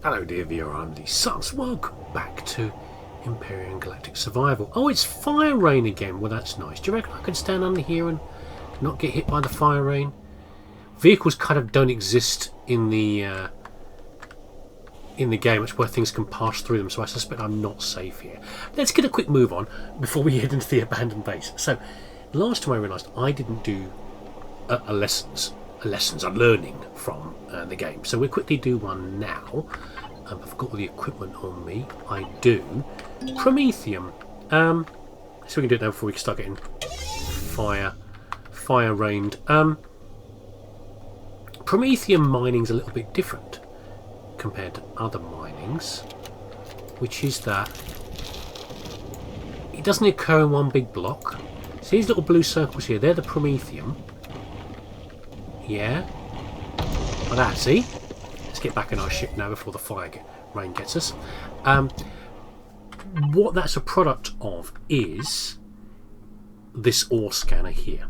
Hello dear viewer, I'm leesusss. Welcome back to Empyrion Galactic Survival. Oh, it's fire rain again. Well, that's nice. Do you reckon I can stand under here and not get hit by the fire rain? Vehicles kind of don't exist in the game. It's where things can pass through them, so I suspect I'm not safe here. Let's get a quick move on before we head into the abandoned base. So, last time I realised I didn't do a lessons I'm learning from the game. So we'll quickly do one now. I've got all the equipment on me. I do. Promethium. So we can do it now before we start getting fire rained. Promethium mining's a little bit different compared to other minings, which is that it doesn't occur in one big block. See these little blue circles here? They're the promethium. Yeah. Like that, see? Let's get back in our ship now before the rain gets us. What that's a product of is this ore scanner here.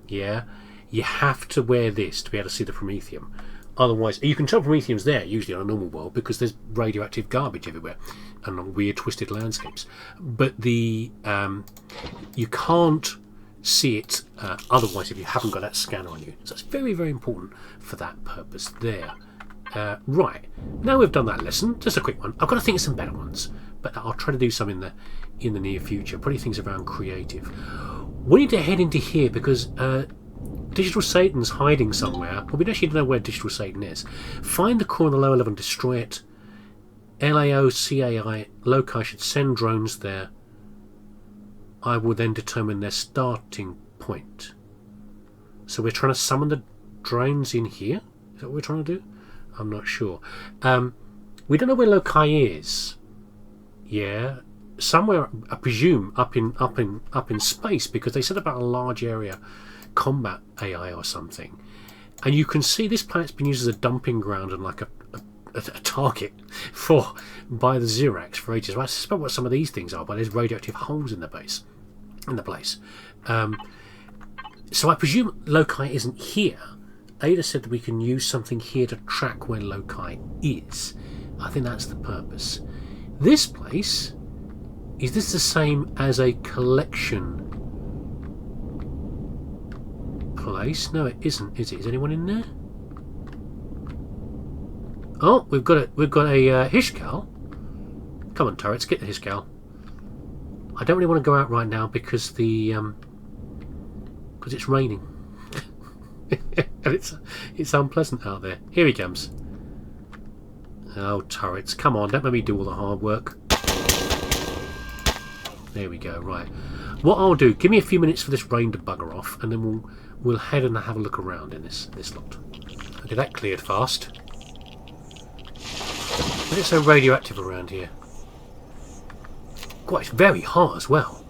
Yeah? You have to wear this to be able to see the promethium. Otherwise, you can tell promethium's there usually on a normal world because there's radioactive garbage everywhere and on weird twisted landscapes. But the you can't see it otherwise if you haven't got that scanner on you. So it's very, very important for that purpose there. Right, now we've done that lesson, just a quick one. I've got to think of some better ones, but I'll try to do some in the near future. Probably things around creative. We need to head into here because Digital Satan's hiding somewhere. Well, we actually don't know where Digital Satan is. Find the core on the lower level and destroy it. LAOCAI Loci should send drones there. I will then determine their starting point. So we're trying to summon the drones in here? Is that what we're trying to do? I'm not sure. We don't know where Loci is. Yeah. Somewhere, I presume, up in space, because they said about a large area combat AI or something. And you can see this planet's been used as a dumping ground and like a target by the Xerax for ages. Well, I suspect what some of these things are, but there's radioactive holes in the place. So I presume Loci isn't here. Ada said that we can use something here to track where Loci is. I think that's the purpose. This place, is this the same as a collection place? No, it isn't, is it? Is anyone in there? Oh, we've got a Hishgal. Come on, turrets, get the Hishgal. I don't really want to go out right now because it's raining. And it's unpleasant out there. Here he comes. Oh, turrets, come on, don't make me do all the hard work. There we go, right. What I'll do, give me a few minutes for this rain to bugger off, and then we'll head and have a look around in this lot. Okay, that cleared fast. But it's so radioactive around here. God, it's very hot as well.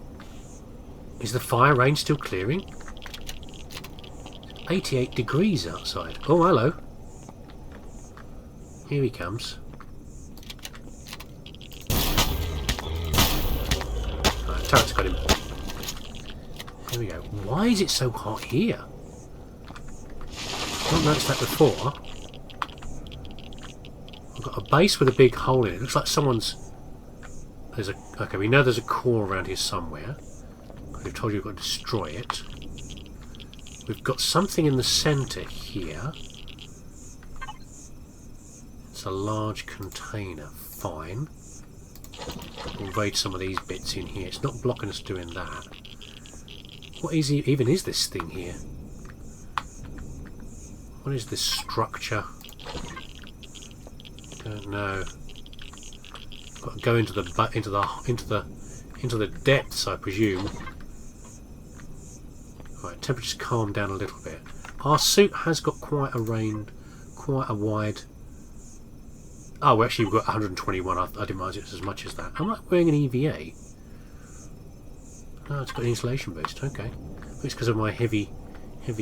Is the fire rain still clearing? 88 degrees outside. Oh, hello. Here he comes. Right, turret's got him. Here we go. Why is it so hot here? I've not noticed that before. We've got a base with a big hole in it. It looks like someone's... Okay, we know there's a core around here somewhere. We've told you we've got to destroy it. We've got something in the centre here. It's a large container. Fine. We'll raid some of these bits in here. It's not blocking us doing that. What even is this thing here? What is this structure? Don't know. Got to go into the depths, I presume. Right, temperature's calmed down a little bit. Our suit has got quite a wide. Oh, actually, we've got 121. I didn't realise it was as much as that. I'm not wearing an EVA. Oh, it's got an insulation boost. Okay, it's because of my heavy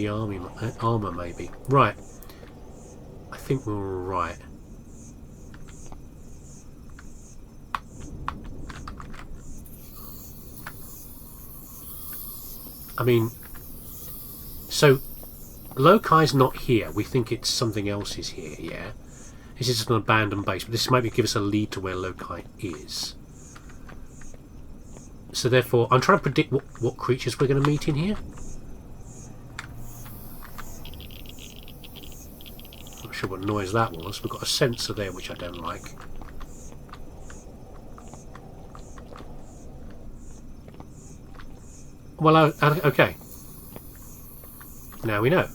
armour, maybe. Right. I think we're all right. I mean, so Loci's not here. We think it's something else is here, yeah? This is an abandoned base, but this might give us a lead to where Loci is. So therefore, I'm trying to predict what creatures we're going to meet in here. Not sure what noise that was. We've got a sensor there which I don't like. Well, okay. Now we know.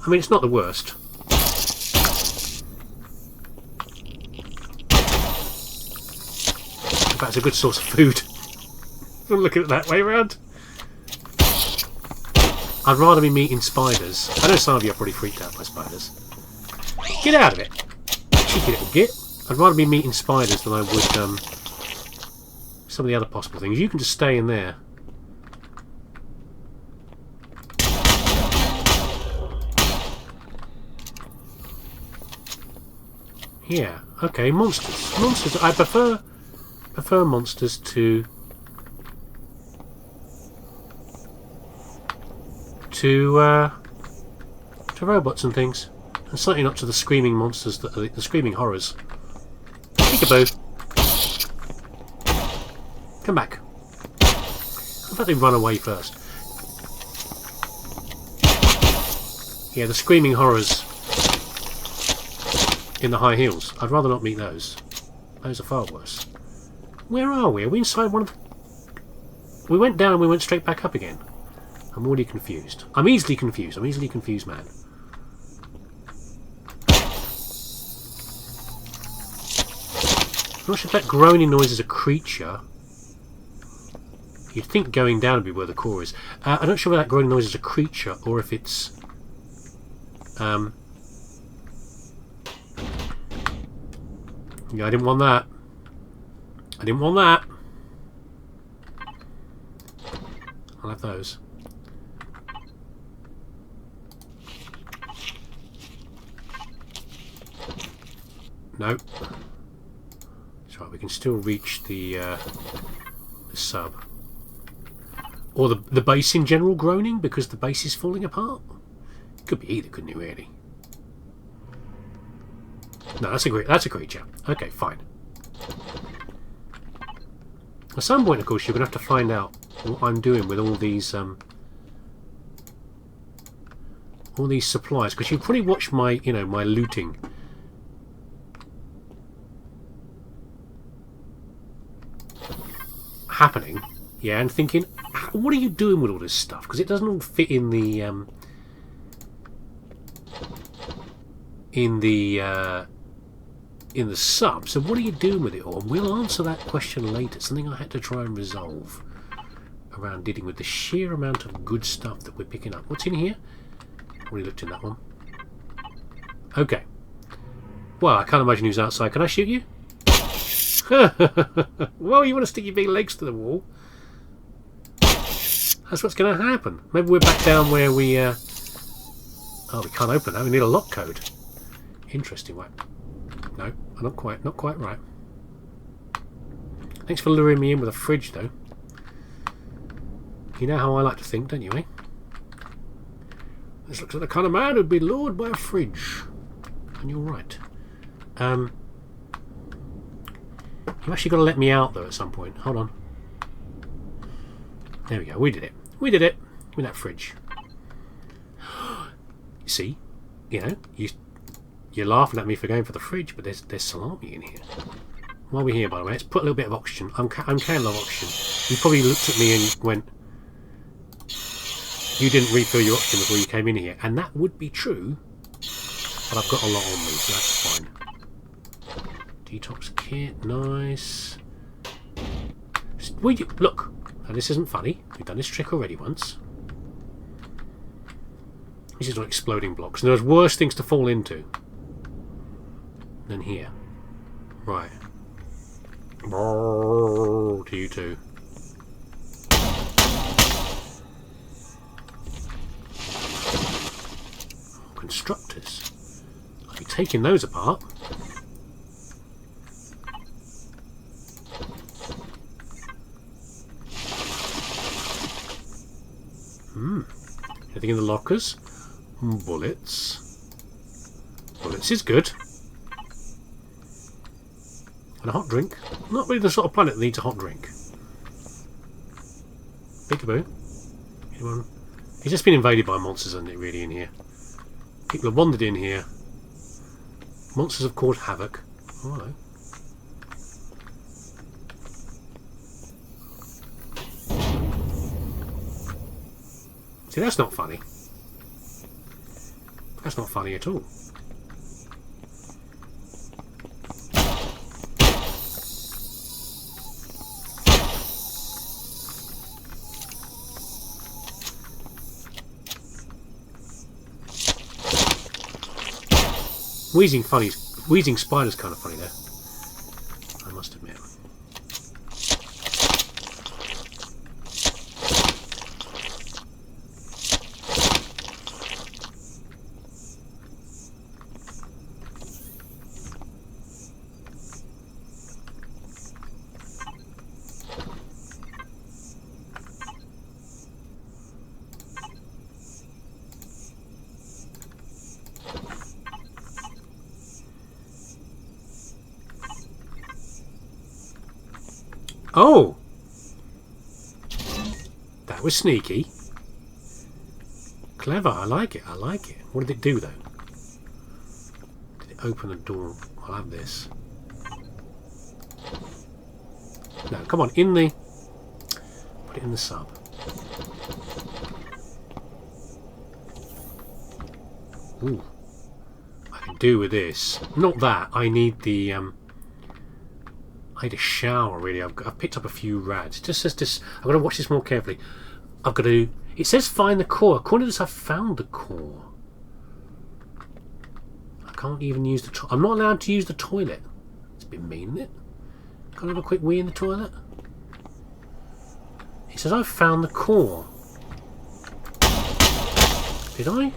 I mean, it's not the worst. In fact, it's a good source of food. I'm looking at it that way around. I'd rather be meeting spiders. I know some of you are probably freaked out by spiders. Get out of it! Cheeky little git. I'd rather be meeting spiders than I would some of the other possible things. You can just stay in there. Yeah, okay, monsters. Monsters. I prefer monsters to robots and things, and certainly not to the screaming monsters, the screaming horrors. Peekaboo. Come back. I thought they'd run away first. Yeah, the screaming horrors in the high heels. I'd rather not meet those. Those are far worse. Where are we? Are we inside one of the... We went down and we went straight back up again. I'm already confused. I'm easily confused. I'm an easily confused man. I'm not sure if that groaning noise is a creature. You'd think going down would be where the core is. I'm not sure whether that groaning noise is a creature or if it's... Yeah, I didn't want that. I didn't want that. I'll have those. Nope. That's right, we can still reach the sub. Or the base in general groaning because the base is falling apart? Could be either, couldn't it, really? No, that's a creature. Okay, fine. At some point, of course, you're going to have to find out what I'm doing with all these supplies, because you've probably watched my, my looting. Happening, yeah, and thinking, what are you doing with all this stuff? Because it doesn't all fit in the sub. So what are you doing with it all? And we'll answer that question later. Something I had to try and resolve around dealing with the sheer amount of good stuff that we're picking up. What's in here? Already looked in that one. Okay. Well, I can't imagine who's outside. Can I shoot you? Well, you want to stick your big legs to the wall. That's what's going to happen. Maybe we're back down where we... Oh, we can't open that. We need a lock code. Interesting, right? No, not quite right. Thanks for luring me in with a fridge, though. You know how I like to think, don't you, eh? This looks like the kind of man who'd be lured by a fridge. And you're right. You've actually got to let me out, though, at some point. Hold on. There we go. We did it. We did it with that fridge. See? You're laughing at me for going for the fridge, but there's salami in here. While we're here, by the way, let's put a little bit of oxygen. I'm carrying low oxygen. You probably looked at me and went, you didn't refill your oxygen before you came in here. And that would be true, but I've got a lot on me, so that's fine. Detox kit, nice. Look, now this isn't funny. We've done this trick already once. This is not exploding blocks. And there's worse things to fall into than here. Right. To you too. Constructors. I'll be taking those apart. Anything in the lockers? Bullets. Bullets is good. And a hot drink. Not really the sort of planet that needs a hot drink. Peekaboo. Anyone? It's just been invaded by monsters, hasn't it, really, in here? People have wandered in here. Monsters have caused havoc. Oh, hello. See, that's not funny. That's not funny at all. Wheezing spider's kind of funny there, I must admit. Oh! That was sneaky. Clever, I like it, I like it. What did it do though? Did it open the door? I'll have this. No, come on, in the... Put it in the sub. Ooh. I can do with this. Not that, I need the... I need a shower, really. I've picked up a few rads. Just says this. I've got to watch this more carefully. I've got to... It says find the core. According to this, I've found the core. I can't even use the... I'm not allowed to use the toilet. It's a bit mean, isn't it? Can't I have a quick wee in the toilet? It says I've found the core. Did I?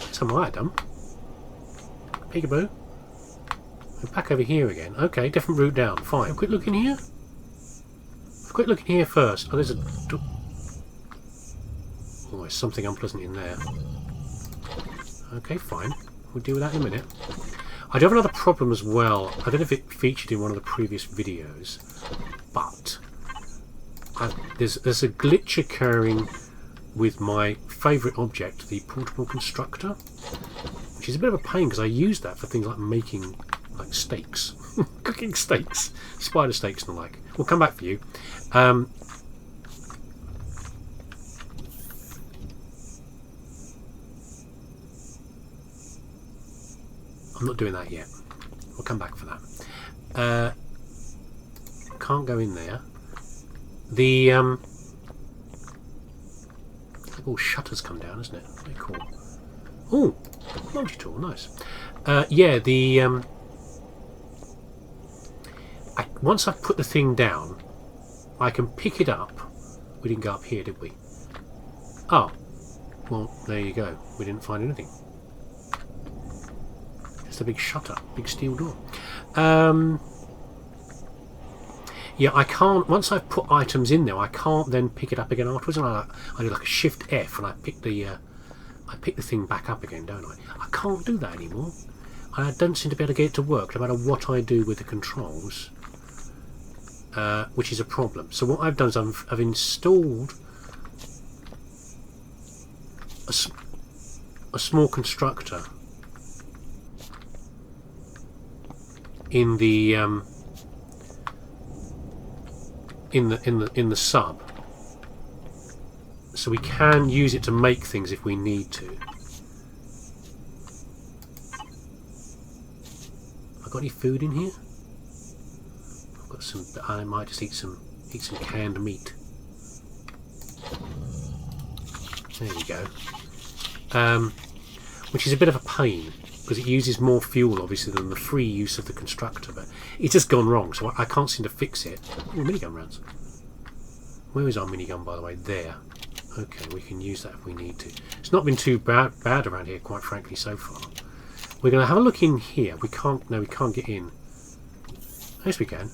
That's alright, done. Peekaboo. We're back over here again. Okay, different route down. Fine. Have a quick look in here. Have a quick look in here first. Oh, there's a... Oh, there's something unpleasant in there. Okay, fine. We'll deal with that in a minute. I do have another problem as well. I don't know if it featured in one of the previous videos, but there's a glitch occurring with my favourite object, the portable constructor, which is a bit of a pain because I use that for things like making steaks, cooking steaks, spider steaks and the like. We'll come back for you. I'm not doing that yet. We'll come back for that. Can't go in there. The all shutters come down, isn't it? Very cool. Oh, launch tool, nice. Yeah, the once I've put the thing down, I can pick it up. We didn't go up here, did we? Oh, well, there you go. We didn't find anything. Just a big shutter, big steel door. Yeah, I can't. Once I've put items in there, I can't then pick it up again afterwards. And I do like a Shift F, and I pick the thing back up again, don't I? I can't do that anymore. I don't seem to be able to get it to work, no matter what I do with the controls, which is a problem. So what I've done is I've installed a small constructor in the in the sub, so we can use it to make things if we need to. Have I got any food in here? I've got some. I might just eat some canned meat. There you go. Which is a bit of a pain because it uses more fuel, obviously, than the free use of the constructor. But it's just gone wrong, so I can't seem to fix it. Oh, minigun rounds. Where is our minigun, by the way? There. Okay, we can use that if we need to. It's not been too bad around here, quite frankly, so far. We're going to have a look in here. We can't. No, we can't get in. Yes, we can.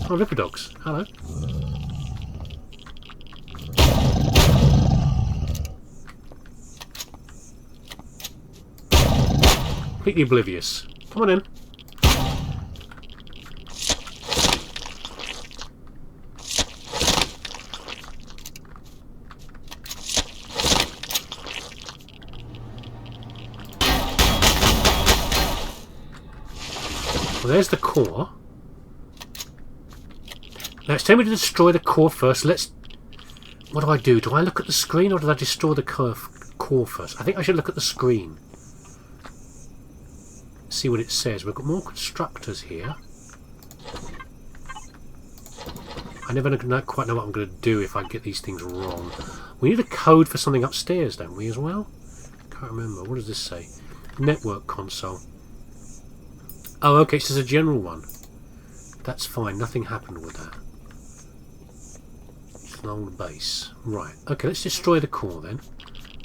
Oh, leopard dogs. Hello. completely oblivious. Come on in. Well, there's the core. Now it's telling me to destroy the core first. Let's... What do I do? Do I look at the screen or do I destroy the core first? I think I should look at the screen. See what it says. We've got more constructors here. I never quite know what I'm going to do if I get these things wrong. We need a code for something upstairs, don't we, as well? Can't remember. What does this say? Network console. Oh, okay, it's just a general one. That's fine. Nothing happened with that. It's an old base. Right. Okay, let's destroy the core then.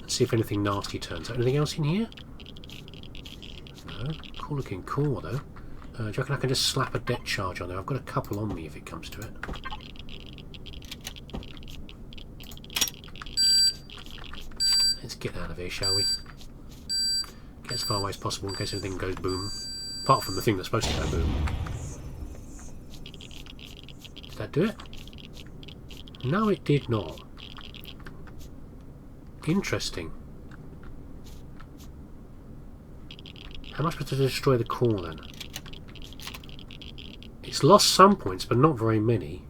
And see if anything nasty turns out. Anything else in here? No. Cool looking core, though. Do you reckon I can just slap a deck charge on there? I've got a couple on me if it comes to it. Let's get out of here, shall we? Get as far away as possible in case anything goes boom. Apart from the thing that's supposed to go boom. Did that do it? No, it did not. Interesting. How am I supposed to destroy the core then? It's lost some points, but not very many.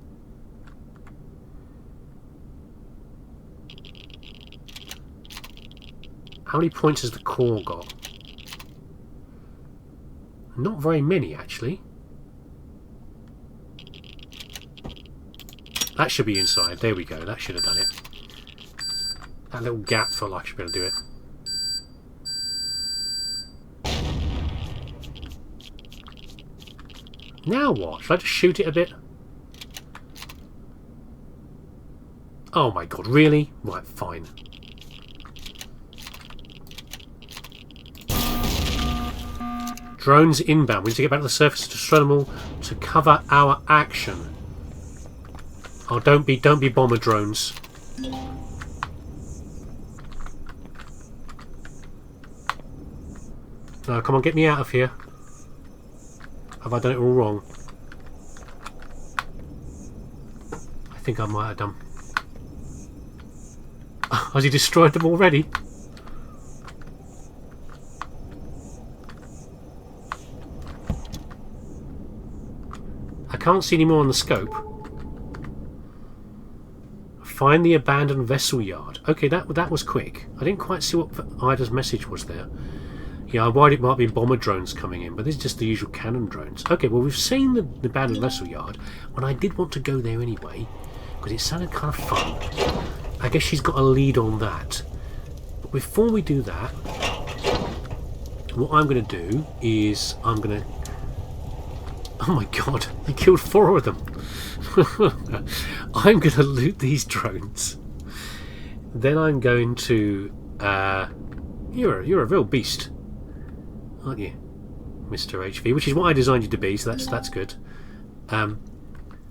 How many points has the core got? Not very many, actually. That should be inside. There we go. That should have done it. That little gap felt like I should be able to do it. Now what? Should I just shoot it a bit? Oh my god, really? Right, fine. Drones inbound. We need to get back to the surface to destroy them all to cover our action. Oh, don't be bomber drones. No, come on, get me out of here. Have I done it all wrong? I think I might have done. Has he destroyed them already? I can't see any more on the scope. Find the abandoned vessel yard. Okay, that was quick. I didn't quite see what Ida's message was there. Yeah, I worried it might be bomber drones coming in, but this is just the usual cannon drones. Okay, well we've seen the abandoned vessel yard, and I did want to go there anyway, because it sounded kind of fun. I guess she's got a lead on that. But before we do that, what I'm going to do is I'm going to... Oh my god, he killed 4 of them. I'm going to loot these drones. Then I'm going to... You're a real beast, aren't you, Mr. HV? Which is what I designed you to be, so that's good. We're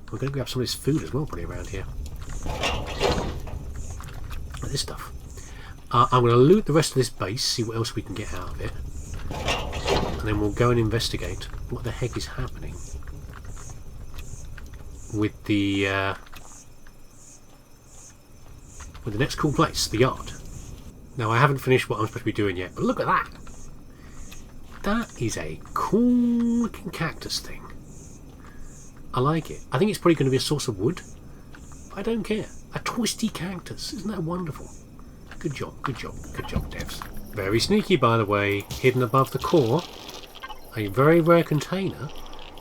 going to grab some of this food as well, probably around here. This stuff. I'm going to loot the rest of this base, see what else we can get out of it, and then we'll go and investigate what the heck is happening with the next cool place, the yard. Now I haven't finished what I'm supposed to be doing yet, but look at that! That is a cool looking cactus thing. I like it. I think it's probably going to be a source of wood. But I don't care. A twisty cactus. Isn't that wonderful? Good job, good job, good job, devs. Very sneaky, by the way. Hidden above the core. A very rare container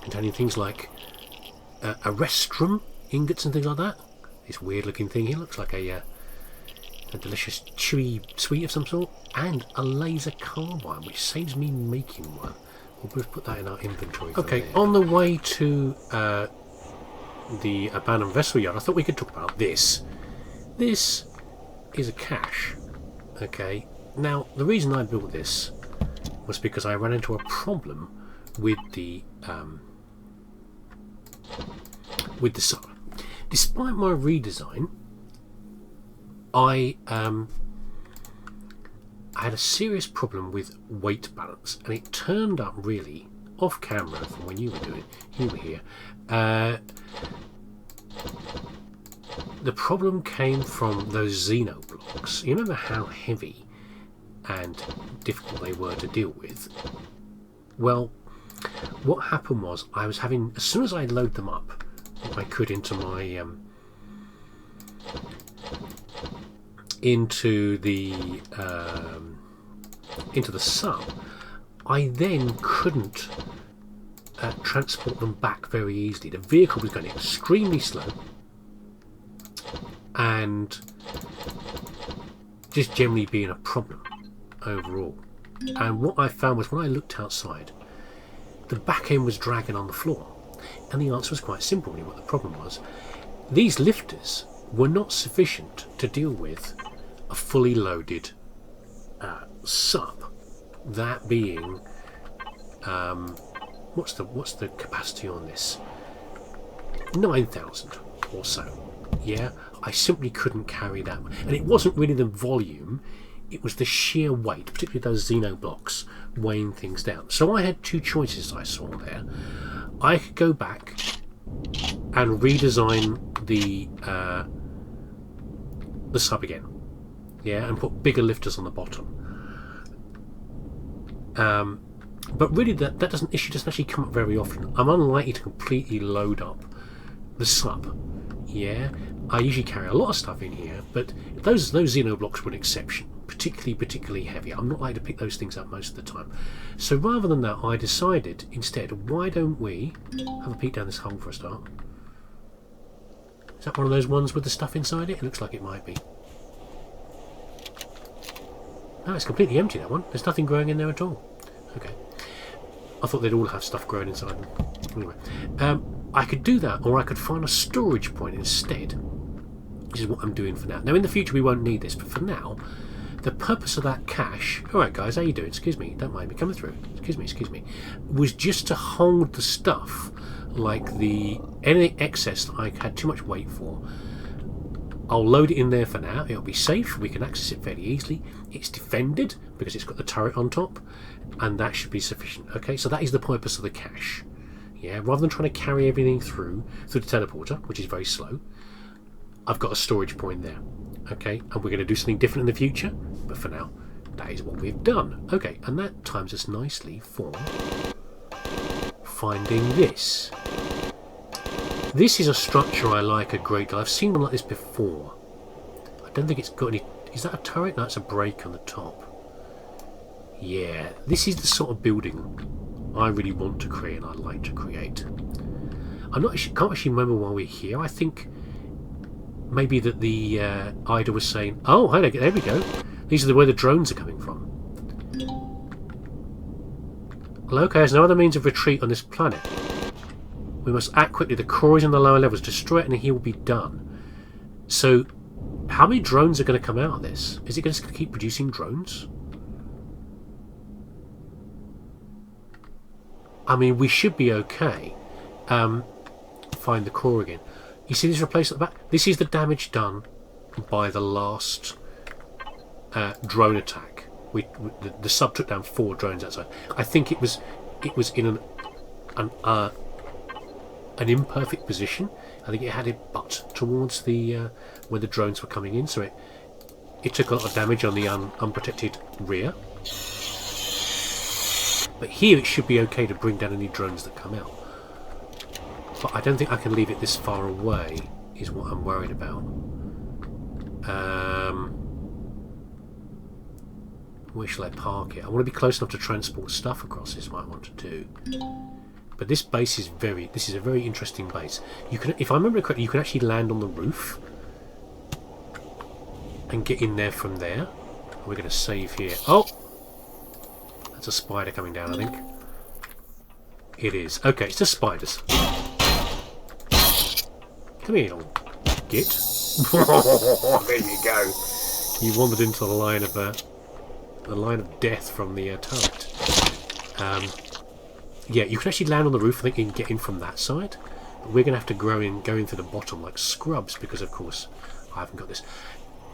containing things like a restrum, ingots and things like that. This weird looking thing here looks like a delicious chewy sweet of some sort. And a laser carbine, which saves me making one. We'll just put that in our inventory. Okay, on the way to the abandoned vessel yard, I thought we could talk about this. This is a cache. Okay, now the reason I built this was because I ran into a problem with the site. Despite my redesign, I I had a serious problem with weight balance, and it turned up really off camera from when you were here. The problem came from those Xeno blocks. You remember how heavy and difficult they were to deal with? Well, what happened was I was having, as soon as I load them up, I could into my into the sub, I then couldn't transport them back very easily. The vehicle was going extremely slow and just generally being a problem overall. And what I found was when I looked outside, the back end was dragging on the floor, and the answer was quite simple really. What the problem was, these lifters were not sufficient to deal with a fully loaded sub, that being what's the capacity on this? 9,000 or so. Yeah, I simply couldn't carry that, and it wasn't really the volume, it was the sheer weight, particularly those Xeno blocks weighing things down. So I had two choices I saw there. I could go back and redesign the sub again, yeah, and put bigger lifters on the bottom. But really that doesn't actually come up very often. I'm unlikely to completely load up the sub. Yeah, I usually carry a lot of stuff in here, but those Xeno blocks were an exception, particularly heavy. I'm not likely to pick those things up most of the time. So rather than that, I decided instead, why don't we have a peek down this hole for a start? Is that one of those ones with the stuff inside it? It looks like it might be. No, it's completely empty, that one. There's nothing growing in there at all. Okay. I thought they'd all have stuff growing inside them. Anyway, I could do that, or I could find a storage point instead, which is what I'm doing for now. Now, in the future, we won't need this, but for now, the purpose of that cache... Alright, guys, how you doing? Excuse me, don't mind me coming through. Excuse me. Was just to hold the stuff, like any excess that I had too much weight for. I'll load it in there for now. It'll be safe. We can access it fairly easily. It's defended because it's got the turret on top, and that should be sufficient. Okay, so that is the purpose of the cache. Yeah, rather than trying to carry everything through the teleporter, which is very slow, I've got a storage point there. Okay, and we're going to do something different in the future, but for now, that is what we've done. Okay, and that times us nicely for finding this. This is a structure I like a great deal. I've seen one like this before. I don't think it's got any... Is that a turret? No, it's a break on the top. Yeah, this is the sort of building I really want to create and I'd like to create. Can't actually remember why we're here. I think maybe that the Ida was saying, oh, hi, there we go. These are where the drones are coming from. Well, okay, there's no other means of retreat on this planet. We must act quickly. The core is in the lower levels. Destroy it and he will be done. So, how many drones are going to come out of this? Is it just going to keep producing drones? I mean, we should be okay. Find the core again. You see this replaced at the back? This is the damage done by the last drone attack. The sub took down 4 drones outside. I think it was in an imperfect position. I think it had it butt towards the where the drones were coming in, so it took a lot of damage on the unprotected rear. But here it should be okay to bring down any drones that come out. But I don't think I can leave it this far away, is what I'm worried about. Where shall I park it? I want to be close enough to transport stuff across, is what I want to do. But this base is this is a very interesting base. You can, if I remember correctly, you can actually land on the roof and get in there from there. We're going to save here. Oh! That's a spider coming down, I think. It is. Okay, it's just spiders. Come here, little git. There you go. You wandered into the line of death from the turret. Yeah, you can actually land on the roof. I think you can get in from that side. But we're going to have to go in through the bottom like scrubs because, of course, I haven't got this.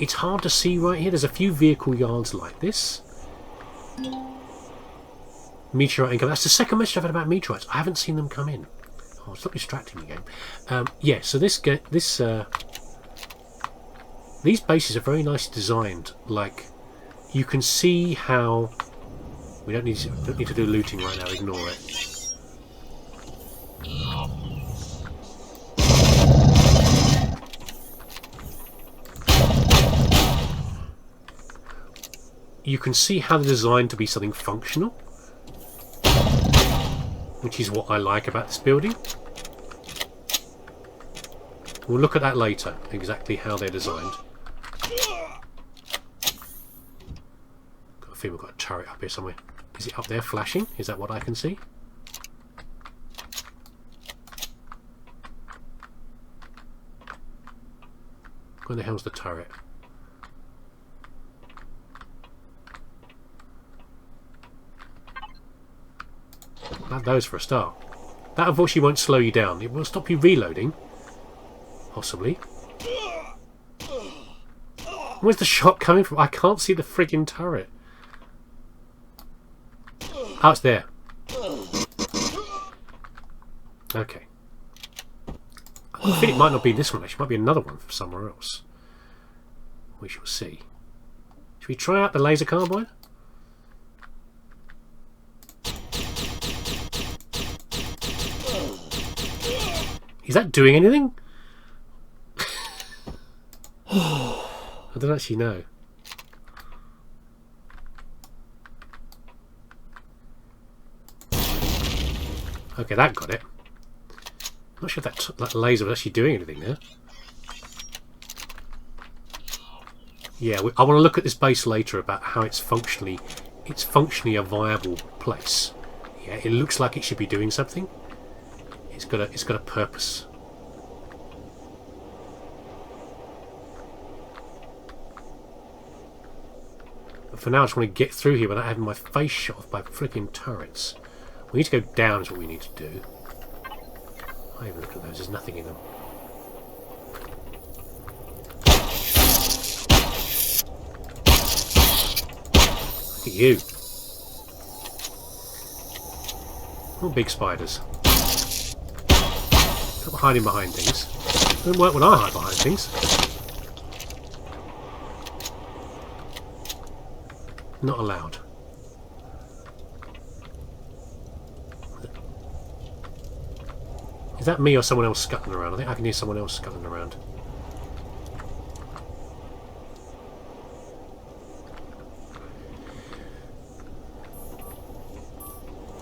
It's hard to see right here. There's a few vehicle yards like this. Meteorite income. That's the second message I've had about meteorites. I haven't seen them come in. Oh, stop distracting me, game. Yeah, so these bases are very nicely designed. Like, you can see how... We don't need to do looting right now, ignore it. You can see how they're designed to be something functional, which is what I like about this building. We'll look at that later, exactly how they're designed. Got a feeling we've got a turret up here somewhere. Is it up there flashing? Is that what I can see? Where the hell's the turret? Add those for a start. That unfortunately won't slow you down. It will stop you reloading. Possibly. Where's the shot coming from? I can't see the friggin' turret. Oh, it's there. Okay. I think it might not be this one actually. It might be another one from somewhere else. We shall see. Should we try out the laser carbine? Is that doing anything? I don't actually know. Okay, that got it. I'm not sure if that laser was actually doing anything there. Yeah, I want to look at this base later about how it's functionally a viable place. Yeah, it looks like it should be doing something. It's got a purpose. But for now, I just want to get through here without having my face shot off by flipping turrets. We need to go down is what we need to do. I even look at those, there's nothing in them. Look at you. All big spiders. Stop hiding behind things. Doesn't work when I hide behind things. Not allowed. Is that me or someone else scuttling around? I think I can hear someone else scuttling around.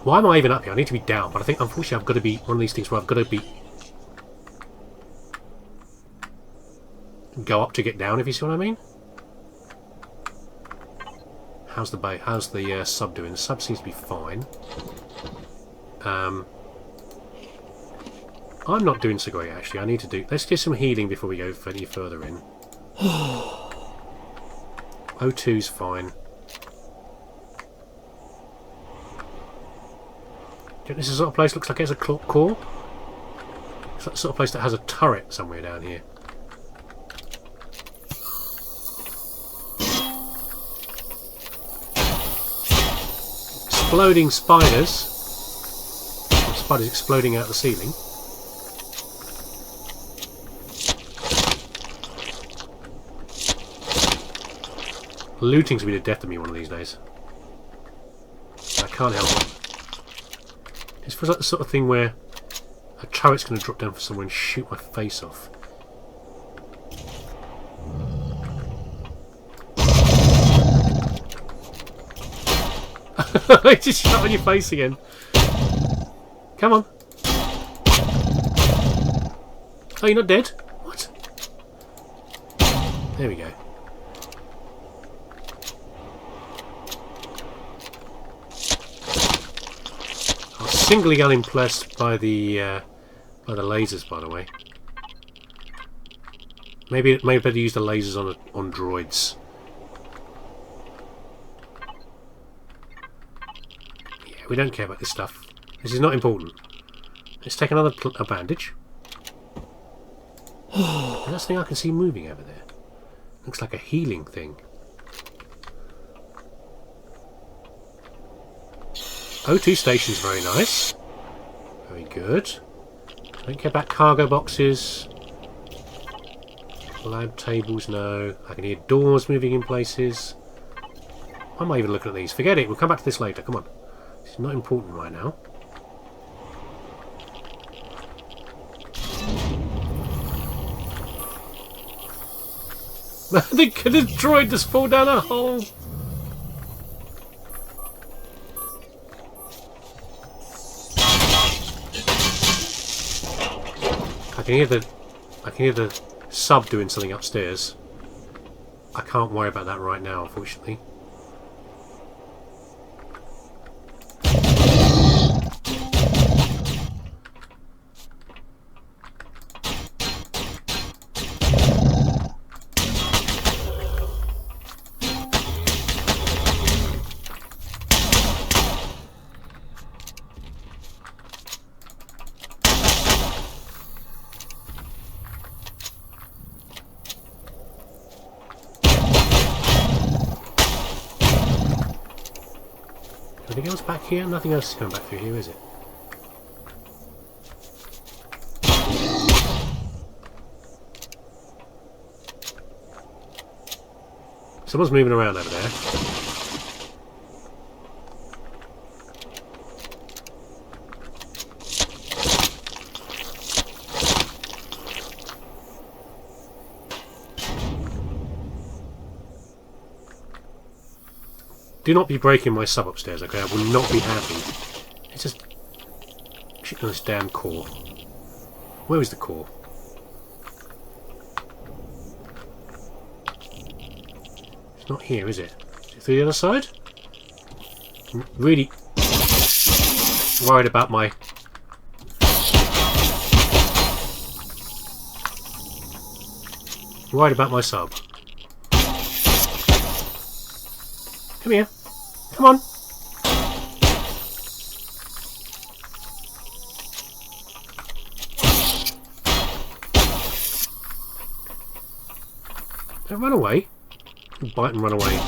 Why am I even up here? I need to be down, but I think unfortunately I've got to be one of these things where I've got to be... go up to get down, if you see what I mean. How's the sub doing? The sub seems to be fine. I'm not doing so great actually. I need to do... Let's do some healing before we go any further in. O2's fine. This is the sort of place looks like it has a core. It's like the sort of place that has a turret somewhere down here. Exploding spiders. Spiders exploding out the ceiling. Looting's going to be the death of me one of these days. I can't help it. It feels like the sort of thing where a turret's going to drop down for someone and shoot my face off. I just shot on your face again. Come on. Oh, you're not dead? What? There we go. I was singly unimpressed by the lasers, by the way. Maybe better use the lasers on droids. We don't care about this stuff. This is not important. Let's take another a bandage. And that's the thing I can see moving over there. Looks like a healing thing. O2 station's very nice. Very good. Don't care about cargo boxes. Lab tables, no. I can hear doors moving in places. Why am I even looking at these? Forget it, we'll come back to this later. Come on. It's not important right now. The droid just fall down a hole. I can hear the sub doing something upstairs. I can't worry about that right now, unfortunately. Anything else back here? Nothing else is coming back through here, is it? Someone's moving around over there. Do not be breaking my sub upstairs, okay? I will not be happy. It's just shit on this damn core. Where is the core? It's not here, is it? Is it through the other side? I'm really worried about my... worried about my sub. Come here. Come on. Don't run away. Bite and run away.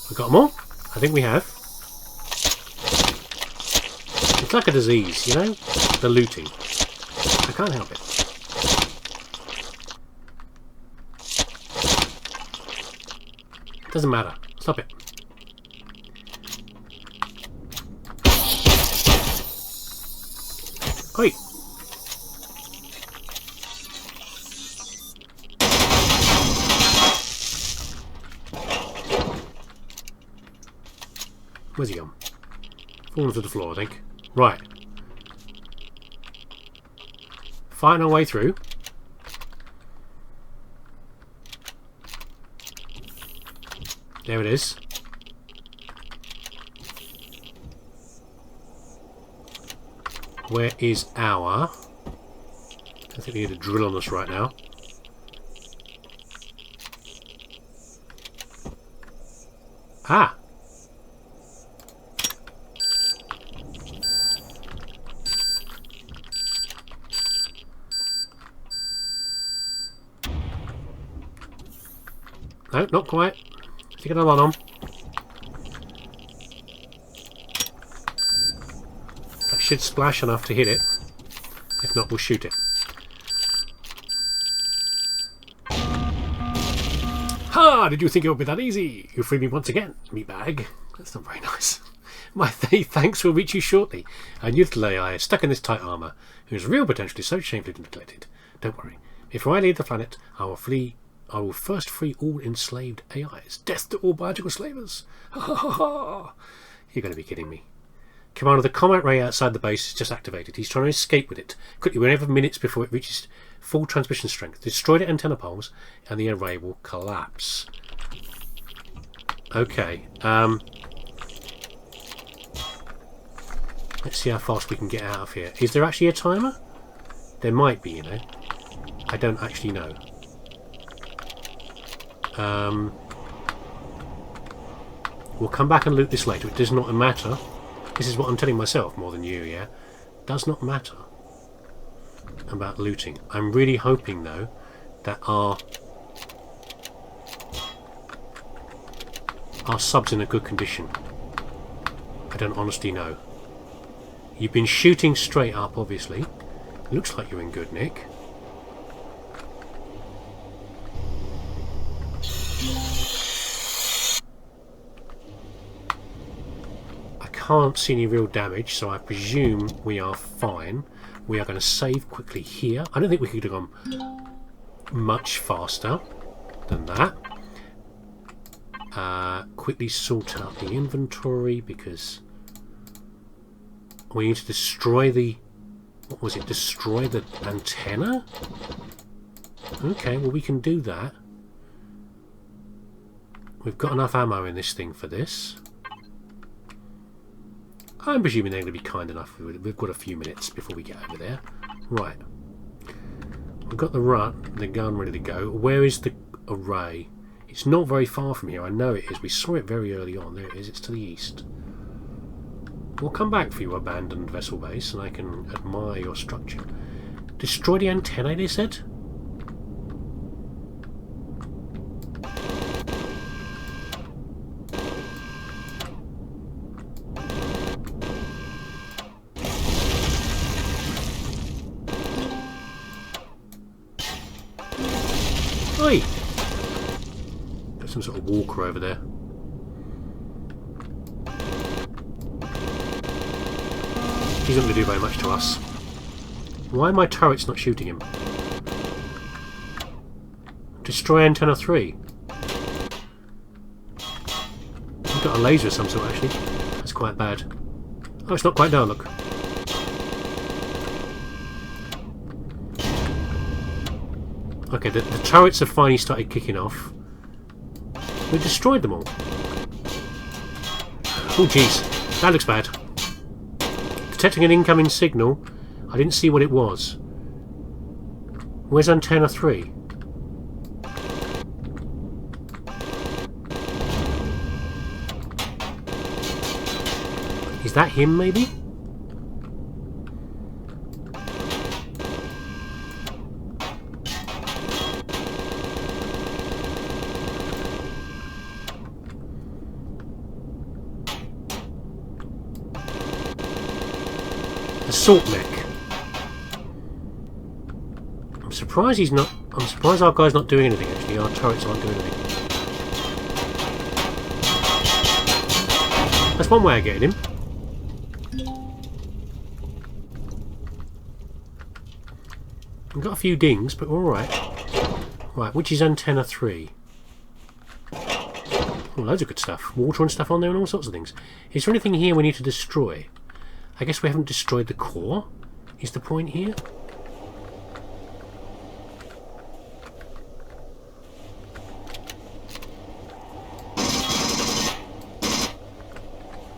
We got them all? I think we have. It's like a disease, you know? The looting. I can't help it. Doesn't matter. Stop it. Oi! Where's he gone? Fallen to the floor, I think. Right. Fighting our way through. There it is. Where is our... I think we need a drill on us right now. Ah! No, not quite. Stick another one on. That should splash enough to hit it. If not, we'll shoot it. Ha! Did you think it would be that easy? You freed me once again, meatbag. That's not very nice. My thanks will reach you shortly. A youthful AI is stuck in this tight armour, whose real potential is so shamefully neglected. Don't worry. Before I leave the planet, I will first free all enslaved AIs. Death to all biological slavers. Ha ha ha ha! You're going to be kidding me. Commander, the combat ray outside the base is just activated. He's trying to escape with it. Quickly, whenever minutes before it reaches full transmission strength. Destroy the antenna poles and the array will collapse. Okay. Let's see how fast we can get out of here. Is there actually a timer? There might be, you know. I don't actually know. We'll come back and loot this later. It does not matter. This is what I'm telling myself more than you, yeah? Does not matter about looting. I'm really hoping, though, that our Are subs in a good condition? I don't honestly know. You've been shooting straight up, obviously. Looks like you're in good nick. I can't see any real damage, so I presume we are fine. We are going to save quickly here. I don't think we could have gone much faster than that. Quickly sort out the inventory because we need to destroy the... What was it? Destroy the antenna? Okay, well we can do that. We've got enough ammo in this thing for this. I'm presuming they're going to be kind enough. We've got a few minutes before we get over there. Right. We've got the gun ready to go. Where is the array? It's not very far from here. I know it is. We saw it very early on. There it is. It's to the east. We'll come back for your abandoned vessel base and I can admire your structure. Destroy the antennae, they said? Oi! There's some sort of walker over there. He's not going to do very much to us. Why are my turrets not shooting him? Destroy antenna 3. He's got a laser of some sort actually. That's quite bad. Oh, it's not quite down, look. Okay, the turrets have finally started kicking off. We destroyed them all. Oh jeez, that looks bad. Detecting an incoming signal. I didn't see what it was. Where's antenna 3? Is that him maybe? Assault mech. I'm surprised he's not. I'm surprised our guy's not doing anything actually. Our turrets aren't doing anything. That's one way of getting him. We've got a few dings, but we're alright. Right, which is antenna 3? Oh, loads of good stuff. Water and stuff on there and all sorts of things. Is there anything here we need to destroy? I guess we haven't destroyed the core, is the point here?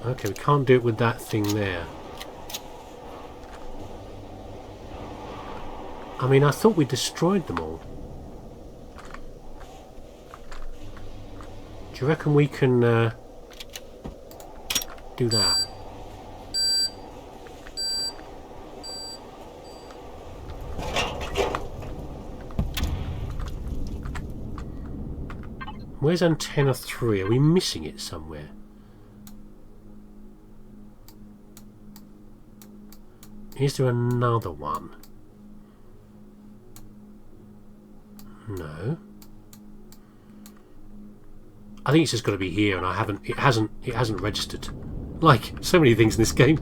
Okay, we can't do it with that thing there. I mean, I thought we destroyed them all. Do you reckon we can do that? Where's antenna 3? Are we missing it somewhere? Is there another one? No. I think it's just got to be here, and I haven't. It hasn't registered. Like so many things in this game.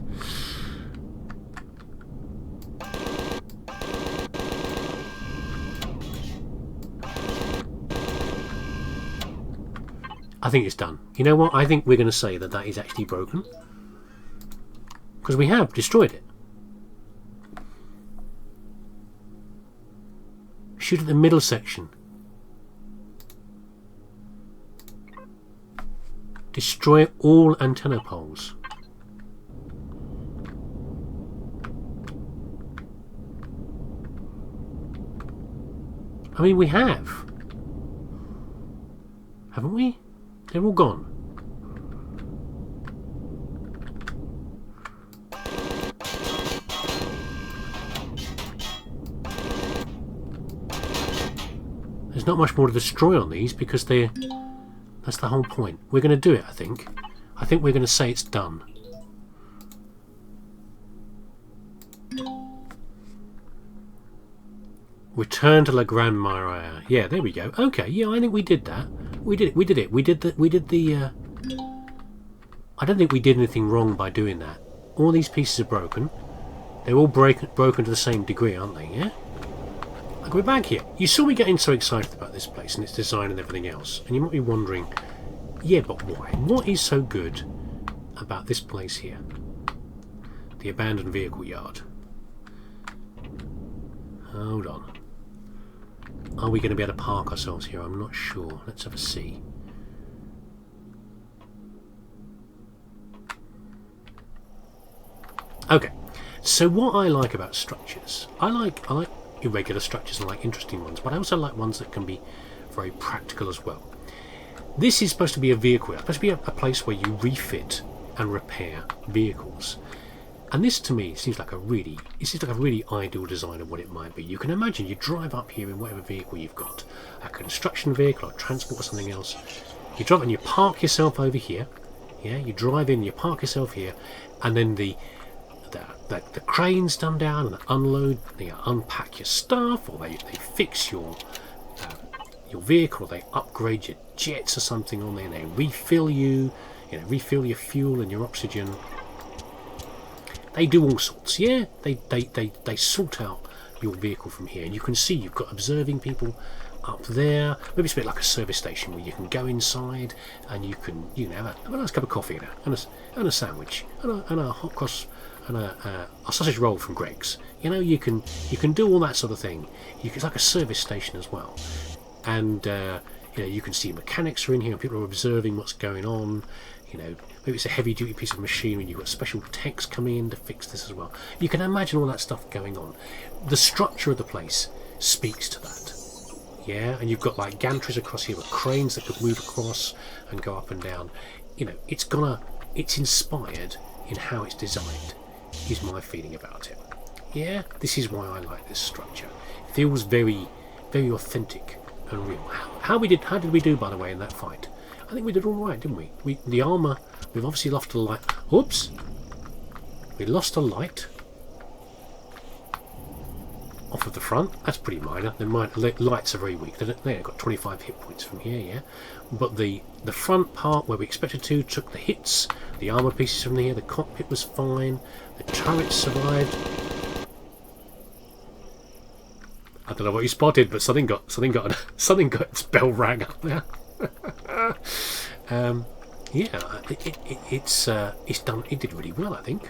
I think it's done. You know what? I think we're going to say that that is actually broken. Because we have destroyed it. Shoot at the middle section. Destroy all antenna poles. I mean, we have. Haven't we? They're all gone. There's not much more to destroy on these because they're That's the whole point. We're going to do it, I think. I think we're going to say it's done. Return to La Grande Maria. Yeah, there we go. Okay, yeah, I think we did that. We did it. We did it. We did the. I don't think we did anything wrong by doing that. All these pieces are broken. They're all broken to the same degree, aren't they? Yeah. Like, we're back here. You saw me getting so excited about this place and its design and everything else, and you might be wondering, yeah, but why? What is so good about this place here? The abandoned vehicle yard. Hold on. Are we going to be able to park ourselves here? I'm not sure. Let's have a see. Okay. So what I like about structures, I like irregular structures and I like interesting ones, but I also like ones that can be very practical as well. This is supposed to be a vehicle. It's supposed to be a place where you refit and repair vehicles. And this, to me, seems like a really ideal design of what it might be. You can imagine you drive up here in whatever vehicle you've got, a construction vehicle or transport or something else. You drive and you park yourself over here. Yeah, you drive in, you park yourself here, and then the cranes come down and they unload, they unpack your stuff, or they fix your vehicle, or they upgrade your jets or something on there, and they refill refill your fuel and your oxygen. They do all sorts, yeah. They sort out your vehicle from here, and you can see you've got observing people up there. Maybe it's a bit like a service station where you can go inside and you can have a nice cup of coffee and a sandwich and a hot cross and a sausage roll from Greg's. You can do all that sort of thing. It's like a service station as well, and you can see mechanics are in here and people are observing what's going on. Maybe it's a heavy-duty piece of machinery. You've got special techs coming in to fix this as well. You can imagine all that stuff going on. The structure of the place speaks to that. Yeah, and you've got like gantries across here with cranes that could move across and go up and down. It's inspired in how it's designed, is my feeling about it. Yeah, this is why I like this structure. It feels very, very authentic and real. How did we do, by the way, in that fight? I think we did all right, didn't we? The armour, we've obviously lost a light. Oops! We lost a light off of the front. That's pretty minor. The lights are very weak. They've got 25 hit points from here, yeah. But the front part where we expected to took the hits. The armour pieces from here. The cockpit was fine. The turret survived. I don't know what you spotted, but something got its bell rang up there. Yeah, it's done. It did really well, I think.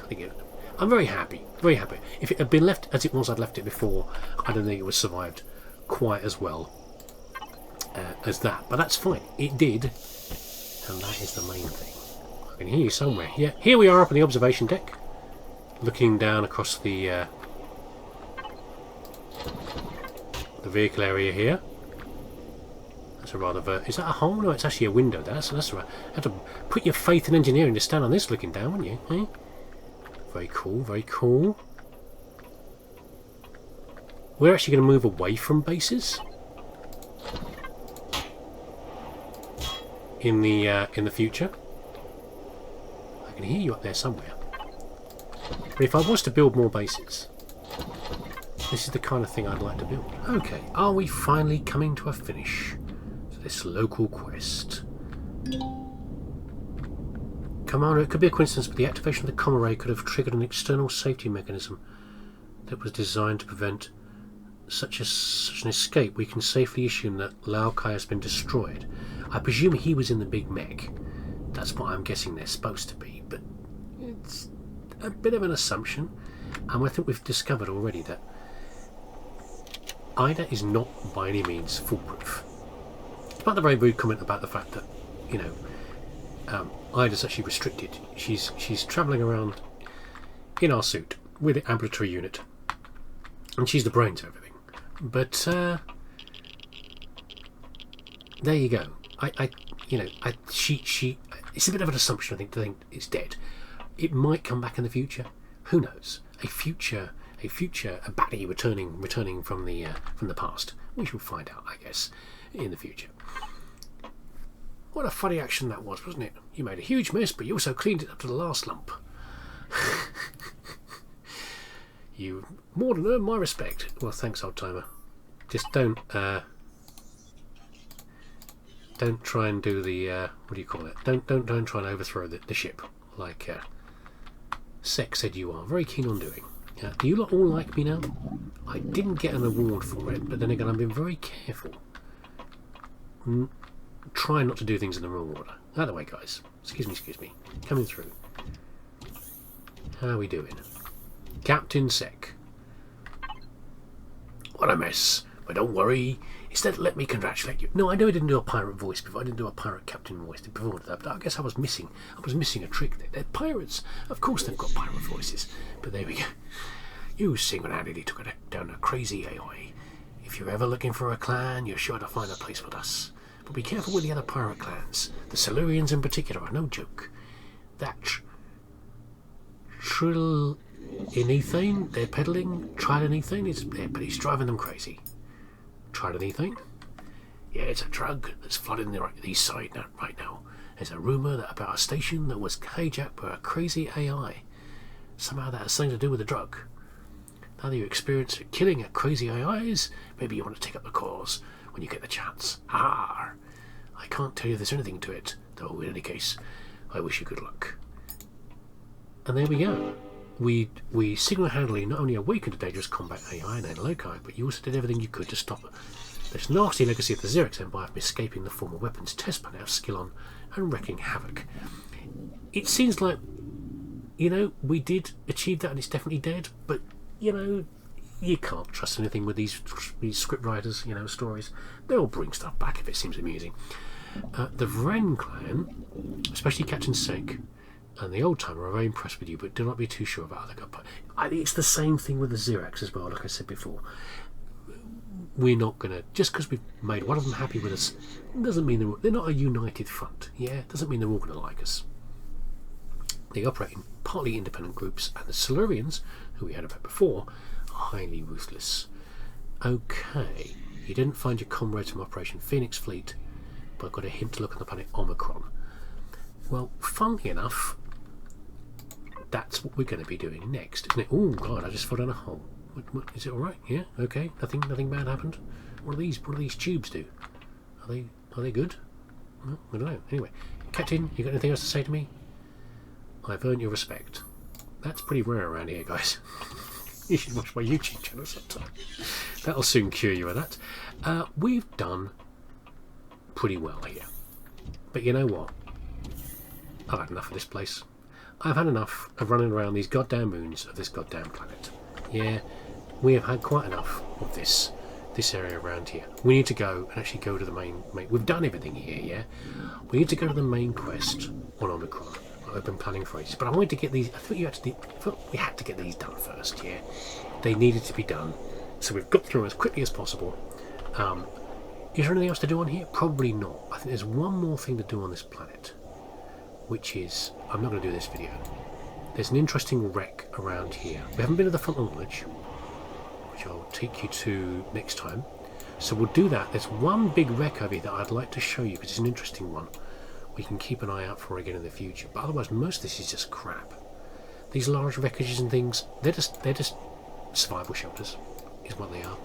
I'm very happy, very happy. If it had been left as it was, I'd left it before, I don't think it would have survived quite as well as that. But that's fine. It did, and that is the main thing. I can hear you somewhere. Yeah, here we are up on the observation deck, looking down across the vehicle area here. That's a rather... Is that a hole? No, it's actually a window. That's right. You have to put your faith in engineering to stand on this looking down, wouldn't you? Eh? Very cool, very cool. We're actually going to move away from bases in the future. I can hear you up there somewhere. But if I was to build more bases, this is the kind of thing I'd like to build. Okay, are we finally coming to a finish for this local quest? Commander, it could be a coincidence, but the activation of the comm array could have triggered an external safety mechanism that was designed to prevent such an escape. We can safely assume that Laokai has been destroyed. I presume he was in the big mech. That's what I'm guessing they're supposed to be, but it's a bit of an assumption. And I think we've discovered already that Ida is not by any means foolproof. Despite the very rude comment about the fact that, Ida's actually restricted. She's travelling around in our suit with the ambulatory unit, and she's the brains of everything. But there you go. She. It's a bit of an assumption. I think to think it's dead. It might come back in the future. Who knows? A baddie returning from the past. We shall find out, I guess, in the future. What a funny action that was, wasn't it? You made a huge mess, but you also cleaned it up to the last lump. You more than earned my respect. Well, thanks, old timer. Just don't try and do the what do you call it? Don't try and overthrow the ship like Sek said you are very keen on doing. Do you lot all like me now? I didn't get an award for it, but then again, I've been very careful. Try not to do things in the wrong order. Out of the way, guys. Excuse me. Coming through. How are we doing? Captain Sek. What a mess. But don't worry. Instead, let me congratulate you. No, I know I didn't do a pirate voice before. I didn't do a pirate captain voice before that, but I guess I was missing a trick there. They're pirates. Of course they've got pirate voices. But there we go. You single-handedly took down a crazy AI. If you're ever looking for a clan, you're sure to find a place with us. But be careful with the other pirate clans. The Silurians in particular are no joke. That Trilethane they're peddling, Trilethane, it's driving them crazy. Trilethane? Yeah, it's a drug that's flooding the east side right now. There's a rumour about a station that was hijacked by a crazy AI. Somehow that has something to do with the drug. Now that you experience killing at crazy AIs, maybe you want to take up the cause when you get the chance. I can't tell you if there's anything to it, though in any case, I wish you good luck. And there we go. We single-handedly not only awakened a dangerous combat AI and loci, but you also did everything you could to stop it. This nasty legacy of the Xerax Empire of escaping the former weapons test pan out skill on and wreaking havoc. It seems like, we did achieve that and it's definitely dead, but, you can't trust anything with these script writers, stories. They'll bring stuff back if it seems amusing. The Vren clan, especially Captain Sek, and the old timer are very impressed with you, but do not be too sure about other gunpowder. It's the same thing with the Xerax as well, like I said before. We're not going to, just because we've made one of them happy with us, doesn't mean they're not a united front. Doesn't mean they're all going to like us. They operate in partly independent groups, and the Silurians, who we had about before, are highly ruthless. Okay, you didn't find your comrades from Operation Phoenix Fleet, but I've got a hint to look on the planet Omicron. Well, funnily enough, that's what we're going to be doing next, isn't it? Oh God, I just fell down a hole. What, is it all right? Yeah, okay. Nothing bad happened. What do these tubes do? Are they good? Well, I don't know. Anyway, Captain, you got anything else to say to me? I've earned your respect. That's pretty rare around here, guys. You should watch my YouTube channel sometime. That'll soon cure you of that. We've done pretty well here, but you know what? I've had enough of this place. I've had enough of running around these goddamn moons of this goddamn planet. Yeah, we have had quite enough of this area around here. We need to go and actually go to the main. We've done everything here, yeah? We need to go to the main quest on Omicron. I've been planning for ages, but I wanted to get these. I thought we had to get these done first, yeah? They needed to be done, so we've got through them as quickly as possible. Is there anything else to do on here? Probably not. I think there's one more thing to do on this planet, which is, I'm not going to do this video. There's an interesting wreck around here. We haven't been to the front launch, which I'll take you to next time. So we'll do that. There's one big wreck over here that I'd like to show you because it's an interesting one. We can keep an eye out for again in the future. But otherwise, most of this is just crap. These large wreckages and things, they're just survival shelters, is what they are.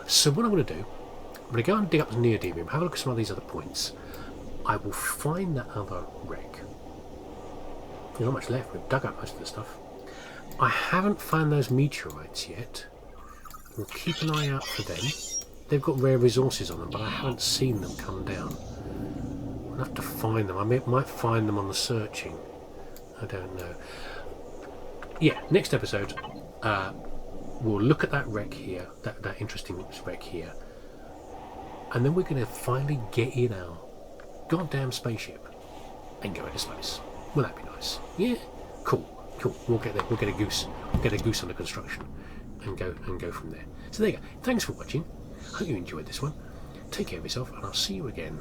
So what I'm going to do, I'm going to go and dig up the neodymium, have a look at some of these other points. I will find that other wreck. There's not much left. We've dug up most of the stuff. I haven't found those meteorites yet. We'll keep an eye out for them. They've got rare resources on them, but I haven't seen them come down. We'll have to find them. I might find them on the searching. I don't know. Yeah, next episode, we'll look at that wreck here, that interesting wreck here, and then we're going to finally get in our goddamn spaceship and go into space. Will that be nice? Yeah, cool. We'll get there. We'll get a goose. We'll get a goose under construction, and go from there. So there you go. Thanks for watching. Hope you enjoyed this one. Take care of yourself, and I'll see you again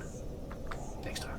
next time.